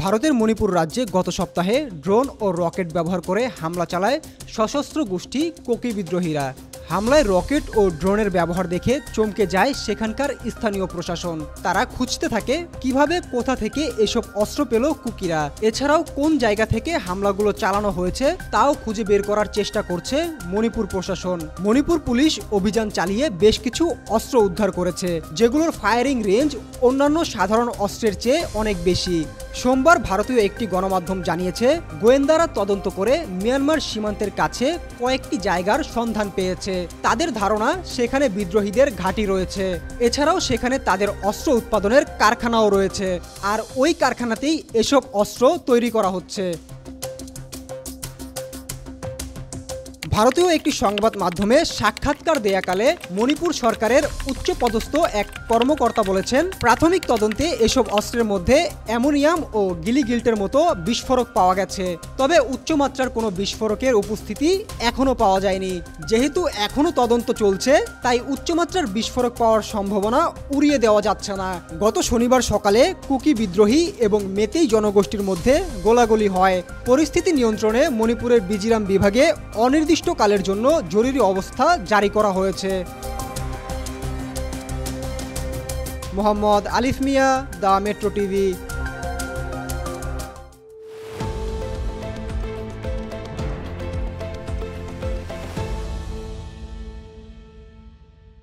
ভারতের মণিপুর রাজ্যে গত সপ্তাহে ড্রোন ও রকেট ব্যবহার করে হামলা চালায় সশস্ত্র গোষ্ঠী কুকি বিদ্রোহীরা। হামলায় রকেট ও ড্রোনের ব্যবহার দেখে চমকে যায় সেখানকার স্থানীয় প্রশাসন। তারা খুঁজতে থাকে কিভাবে কোথা থেকে এসব অস্ত্র পেল কুকিরা। এছাড়াও কোন জায়গা থেকে হামলাগুলো চালানো হয়েছে তাও খুঁজে বের করার চেষ্টা করছে মণিপুর প্রশাসন। মণিপুর পুলিশ অভিযান চালিয়ে বেশ কিছু অস্ত্র উদ্ধার করেছে, যেগুলোর ফায়ারিং রেঞ্জ অন্যান্য সাধারণ অস্ত্রের চেয়ে অনেক বেশি। সোমবার ভারতীয় একটি গণমাধ্যম জানিয়েছে, গোয়েন্দারা তদন্ত করে মিয়ানমার সীমান্তের কাছে কয়েকটি জায়গার সন্ধান পেয়েছে। তাদের ধারণা সেখানে বিদ্রোহীদের ঘাঁটি রয়েছে। এছাড়াও সেখানে তাদের অস্ত্র উৎপাদনের কারখানাও রয়েছে, আর ওই কারখানাতেই এসব অস্ত্র তৈরি করা হচ্ছে। ভারতীয় একটি সংবাদ মাধ্যমে সাক্ষাৎকার দেয়াকালে মণিপুর সরকারের উচ্চপদস্থ এক কর্মকর্তা বলেছেন, প্রাথমিক তদন্তে এসব অস্ত্রের মধ্যে অ্যামোনিয়াম ও গিলিগিল্টের মতো বিস্ফোরক পাওয়া গেছে। তবে উচ্চমাত্রার কোনো বিস্ফোরকের উপস্থিতি এখনও পাওয়া যায়নি। যেহেতু এখনও তদন্ত চলছে, তাই উচ্চমাত্রার বিস্ফোরক পাওয়ার সম্ভাবনা উড়িয়ে দেওয়া যাচ্ছে না। গত শনিবার সকালে কুকি বিদ্রোহী এবং মেতেই জনগোষ্ঠীর মধ্যে গোলাগুলি হয়। পরিস্থিতি নিয়ন্ত্রণে মণিপুরের মিজোরাম বিভাগে অনির্দিষ্টকালের জন্য জরুরি অবস্থা জারি করা হয়েছে। মোহাম্মদ আলিফ মিয়া, দ্য মেট্রো টিভি।